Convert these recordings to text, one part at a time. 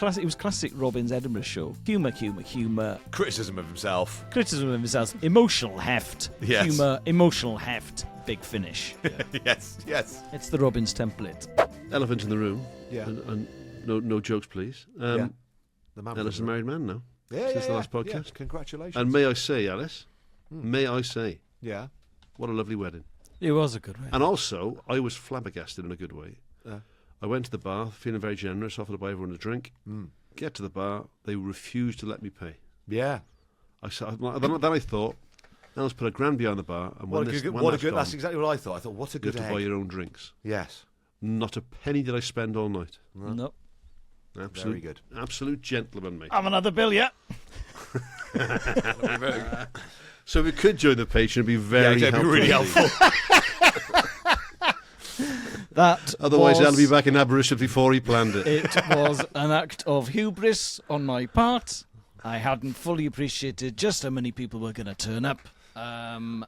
It was classic Robin's Edinburgh show. Humour. Criticism of himself. Emotional heft. Yes. Humour. Emotional heft. Big finish. Yeah. yes. It's the Robin's template. Elephant in the room. Yeah. And no jokes, please. The man Ellis is a married man now. Since the last podcast. Yeah. Congratulations. And may I say, Ellis, yeah. what a lovely wedding. It was a good one. And also, I was flabbergasted in a good way. I went to the bar, feeling very generous, offered to buy everyone a drink. Get to the bar, they refused to let me pay. Yeah. Then I thought, now let's put £1,000 behind the bar. And What a good. That's exactly what I thought. I thought, what a you good have to buy your own drinks. Yes. Not a penny did I spend all night. No. Very good. Absolute gentleman, mate. Have another bill, yeah? So if you could join the Patreon, it'd be very helpful. It'd be really helpful. Otherwise, I'll be back in Aberystwyth before he planned it. It was an act of hubris on my part. I hadn't fully appreciated just how many people were going to turn up. If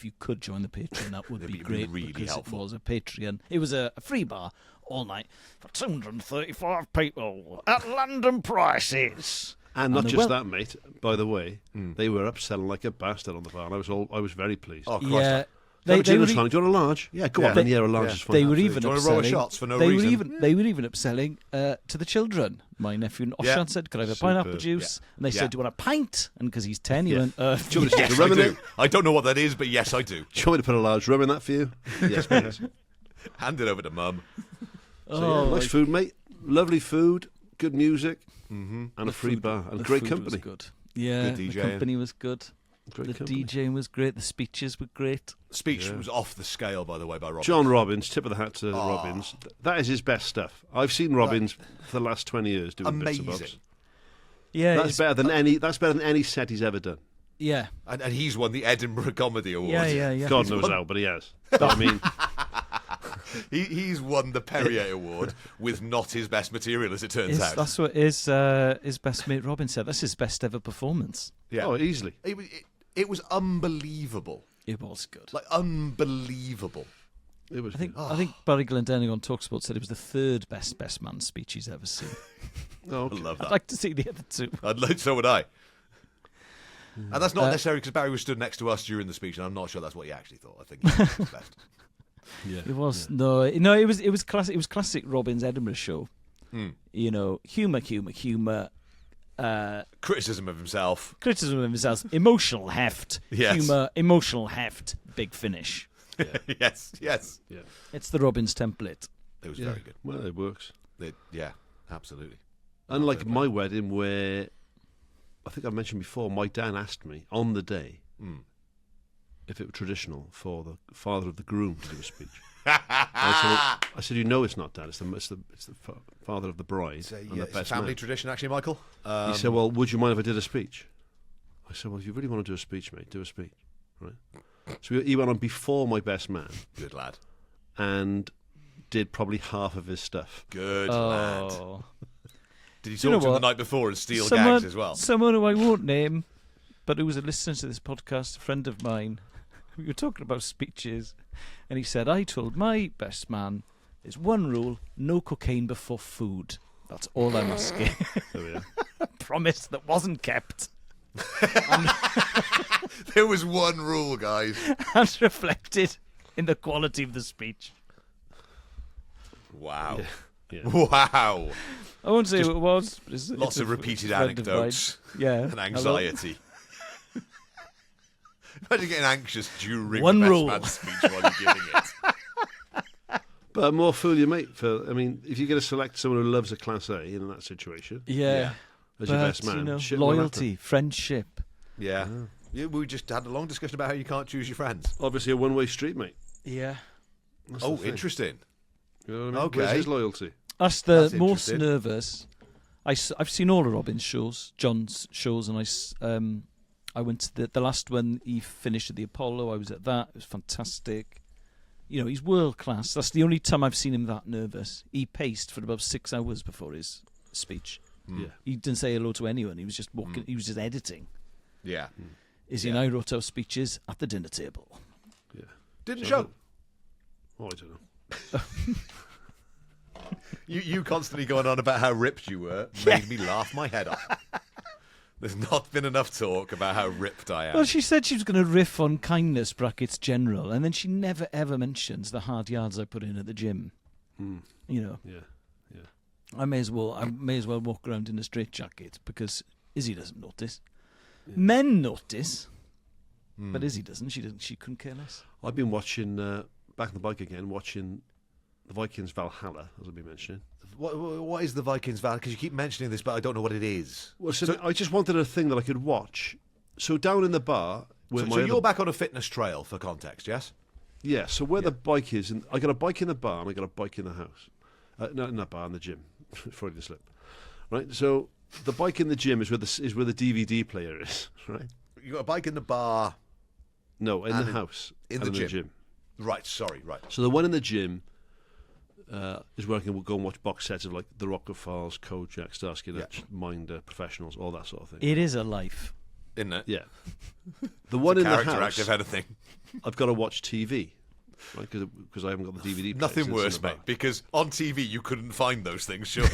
you could join the Patreon, that would be great. Really because helpful. It was a Patreon. It was a free bar all night for 235 people at London prices. And not just that, mate. By the way, they were upselling like a bastard on the bar. And I was very pleased. Oh, Christ. Yeah. Do you want a large? Yeah, go on. A large is fine. They were even Do you want a row of upselling. shots for no reason? They were even upselling to the children. My nephew Oshan said, "Could I have a pineapple juice?" Yeah. And they said, "Do you want a pint?" And because he's 10, he went, Do you want me to Yes, stick rum I in do. it? I don't know what that is, but yes, I do. Do you want me to put a large rum in that for you? Yes, please. Hand it over to Mum. Nice food, mate. Lovely food, good music, and a free bar, and great company. Was good. Yeah, Good the DJing. company was good. Great The company. DJing was great. The speeches were great. Speech was off the scale, by the way, by Robin. John Robbins, tip of the hat to Robbins. That is his best stuff. I've seen Robbins for the last 20 years doing bits and bobs. Amazing. Yeah, That's better than any set he's ever done. Yeah, And he's won the Edinburgh Comedy Award. yeah. God knows how, but he has. I mean, He's won the Perrier Award with not his best material, as it turns out. That's what his best mate Robin said. That's his best ever performance. Yeah. oh, easily. It was unbelievable. It was good. Like, unbelievable. It was. I think Barry Glendenning on TalkSport said it was the third best man speech he's ever seen. Oh, okay. I love that. I'd like to see the other two. So would I. And that's not necessarily because Barry was stood next to us during the speech, and I'm not sure that's what he actually thought. I think he was his best. Yeah. It was it was classic. It was classic Robin's Edinburgh show. You know, humour. Criticism of himself. Emotional heft. Yes. Humour. Emotional heft. Big finish. Yes. Yeah. It's the Robin's template. It was very good. Well, it works. Absolutely. Unlike my wedding, where I think I mentioned before, my dad asked me on the day if it were traditional for the father of the groom to do a speech. I said, you know, it's not, Dad. It's the father of the bride. And the It's a best family man. tradition, actually, Michael. He said, well, would you mind if I did a speech? I said, well, if you really want to do a speech, mate, do a speech. Right. So he went on before my best man Good lad. and did probably half of his stuff. Good lad. Did he Do you talk to know him the what? night before and steal gags as well? Someone who I won't name, but who was a listener to this podcast, a friend of mine. We were talking about speeches, and he said, I told my best man, there's one rule, no cocaine before food. That's all I'm asking. There we are. A promise that wasn't kept. There was one rule, guys. And reflected in the quality of the speech. Wow. Yeah. Wow. I won't say who it was. But Lots of repeated anecdotes. Yeah. And anxiety. Imagine getting anxious during One the best rule. man's speech while you're giving it. But more fool you, mate. If you're going to select someone who loves a Class A in that situation, Yeah. as your best man, You know, shit will loyalty, friendship. Yeah. We just had a long discussion about how you can't choose your friends. happen. Obviously, a one-way street, mate. Yeah. That's Oh, the thing. interesting. You know what I mean? Okay. Where's his loyalty? That's the That's most interesting. nervous. I've seen all of Robin's shows, John's shows, and I went to the last one he finished at the Apollo. I was at that. It was fantastic. You know, he's world class. That's the only time I've seen him that nervous. He paced for about 6 hours before his speech. Yeah. He didn't say hello to anyone. He was just walking. He was just editing. Yeah. Izzy and I wrote our speeches at the dinner table. Yeah. Didn't So- show. Oh, I don't know. You constantly going on about how ripped you were made me laugh my head off. There's not been enough talk about how ripped I am. Well, she said she was going to riff on kindness brackets general, and then she never ever mentions the hard yards I put in at the gym. You know, Yeah. I may as well walk around in a straitjacket because Izzy doesn't notice. Yeah. Men notice, but Izzy doesn't. She couldn't care less. I've been watching back on the bike again, watching the Vikings Valhalla, as I've been mentioning. What is the Vikings Valhalla? Because you keep mentioning this, but I don't know what it is. Well, so I just wanted a thing that I could watch. So down in the bar, so you're back on a fitness trail for context, yes? Yeah. So where the bike is, I got a bike in the bar and I got a bike in the house. Not in the bar, in the gym. Freudian slip. Right. So the bike in the gym is where the DVD player is. Right. You got a bike in the bar. No, in the house. In the gym. Right. Sorry. Right. So the one in the gym. Is where I can go and watch box sets of like The Rocket Files, Kojak, Starsky and Hutch, Minder, Professionals, all that sort of thing. It is a life, isn't it? Yeah. The one in the house, character active anything. I've got to watch TV, right? Because I haven't got the DVD. Nothing worse, mate. Because on TV you couldn't find those things, surely.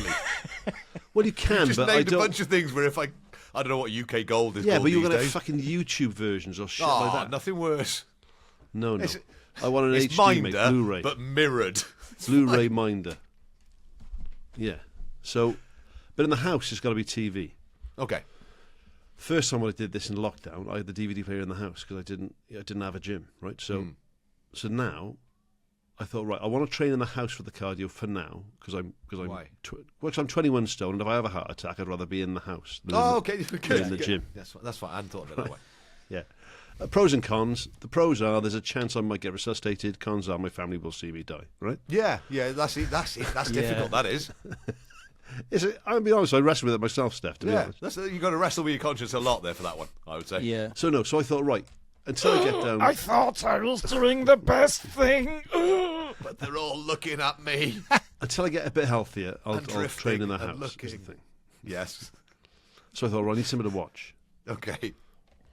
Well, you can, you just but named I don't. A bunch of things where if I don't know what UK Gold is. Yeah, called but you're these gonna days. have fucking YouTube versions or shit like that. Nothing worse. No. I want an it's HD, Minder, mate, Blu-ray, but mirrored. Blu-ray Minder. Yeah. So, but in the house, it's got to be TV. Okay. First time I did this in lockdown, I had the DVD player in the house because I didn't have a gym, right? So, so now, I thought, right, I want to train in the house for the cardio for now because I'm I'm 21 stone, and if I have a heart attack, I'd rather be in the house than in the gym. That's fine. I hadn't thought of it that way. Yeah. Pros and cons. The pros are there's a chance I might get resuscitated. Cons are my family will see me die. Right? Yeah. That's it. That's difficult. That is. Is it? I'll be honest. I wrestle with it myself, Steff. To be honest, you've got to wrestle with your conscience a lot there for that one. I would say. Yeah. So I thought, right, until I get down. I thought I was doing the best thing, but they're all looking at me. Until I get a bit healthier, I'll train in the house. Is the thing. Yes. So I thought, right, I need something to watch. Okay.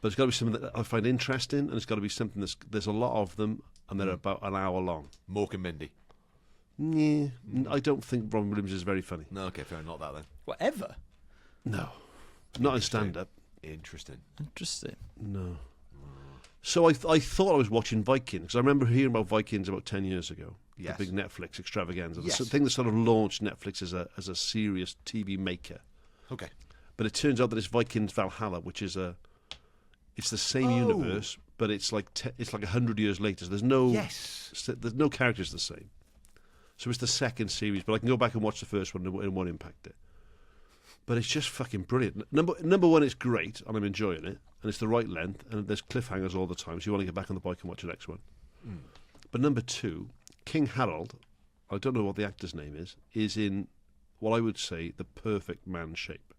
But it's got to be something that I find interesting, and it's got to be something there's a lot of them, and they're about an hour long. Mork and Mindy. Yeah, I don't think Robin Williams is very funny. No, okay, fair, not that then. Whatever. No, not in stand-up. Interesting. No. So I thought I was watching Vikings, because I remember hearing about Vikings about 10 years ago. Yes. The big Netflix extravaganza. Yes. The thing that sort of launched Netflix as a serious TV maker. Okay. But it turns out that it's Vikings Valhalla, which is it's the same universe, but it's like 100 years later. So there's no characters the same. So it's the second series, but I can go back and watch the first one and it won't impact it. But it's just fucking brilliant. Number one, it's great, and I'm enjoying it, and it's the right length, and there's cliffhangers all the time, so you want to get back on the bike and watch the next one. But number two, King Harold, I don't know what the actor's name is in what I would say the perfect man shape.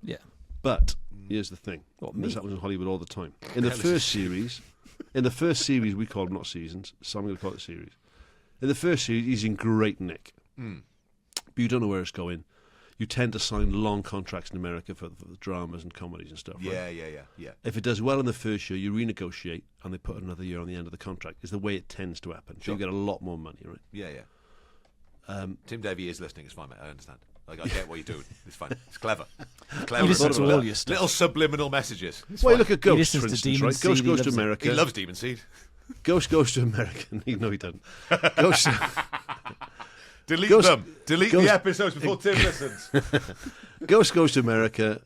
Yeah. But here's the thing. This happens in Hollywood all the time. In the first series, we call them not seasons, so I'm going to call it series. In the first series, he's in great nick. But you don't know where it's going. You tend to sign long contracts in America for the dramas and comedies and stuff. Yeah, right? yeah. If it does well in the first year, you renegotiate and they put another year on the end of the contract. Is the way it tends to happen. So you get a lot more money, right? Yeah. Tim Davey is listening. It's fine, mate. I understand. Like, I get what you're doing. It's fine. It's clever. He listens to all your stuff. Little subliminal messages. Well, you look at Ghost, listens for to instance, Demon right? Seed, Ghost he goes to loves it. America. He loves Demon Seed. Ghost goes to America. No, he doesn't. Ghost. Delete Ghost- them. Delete Ghost- the episodes before Tim listens. Ghost goes to America.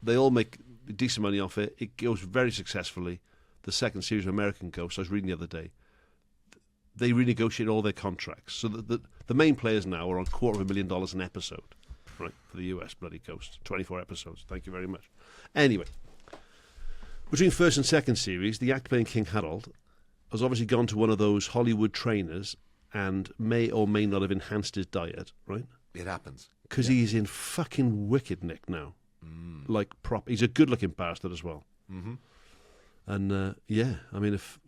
They all make decent money off it. It goes very successfully. The second series of American Ghost, I was reading the other day, they renegotiate all their contracts. So the main players now are on $250,000 an episode, right, for the US bloody Ghost. 24 episodes. Thank you very much. Anyway, between first and second series, the actor playing King Harold has obviously gone to one of those Hollywood trainers and may or may not have enhanced his diet, right? It happens. Because he's in fucking wicked nick now. Like, he's a good-looking bastard as well. Mm-hmm. And, yeah, I mean, if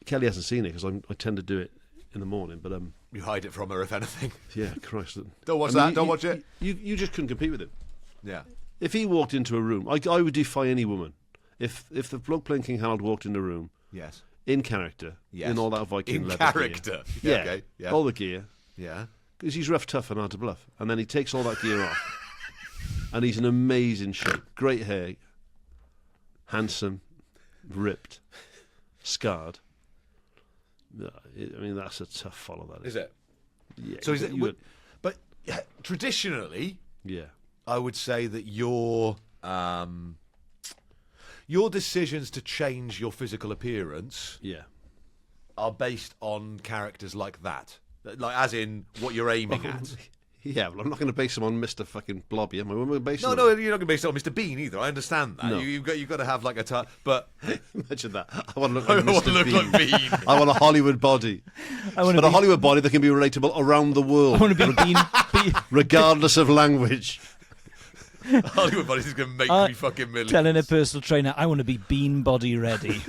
Kelly hasn't seen it, because I tend to do it in the morning, but... you hide it from her, if anything. Yeah, Christ. Don't watch that. Don't watch it. You just couldn't compete with him. Yeah. If he walked into a room, I would defy any woman. If the bloke playing King Harold walked in a room... Yes. In character. Yes. In all that Viking in leather character. gear. Okay. Yeah. All the gear. Yeah. because he's rough, tough, and hard to bluff. And then he takes all that gear off, and he's in amazing shape. Great hair, handsome, ripped, scarred. I mean, that's a tough follow. That is it? Yeah. So is it? But traditionally, yeah, I would say that your decisions to change your physical appearance, are based on characters like that, like as in what you're aiming at. Yeah, well, I'm not going to base them on Mr. fucking Blobby, am I? When we're basing No, you're not going to base it on Mr. Bean either. I understand that. No. You've got to have like a but imagine that. I want to look like Mr. want to look Bean. like Bean. I want a Hollywood body, but a Hollywood body that can be relatable around the world. I want to be Bean. Regardless of language. Hollywood bodies is going to make me fucking millions. Telling a personal trainer, I want to be bean body ready.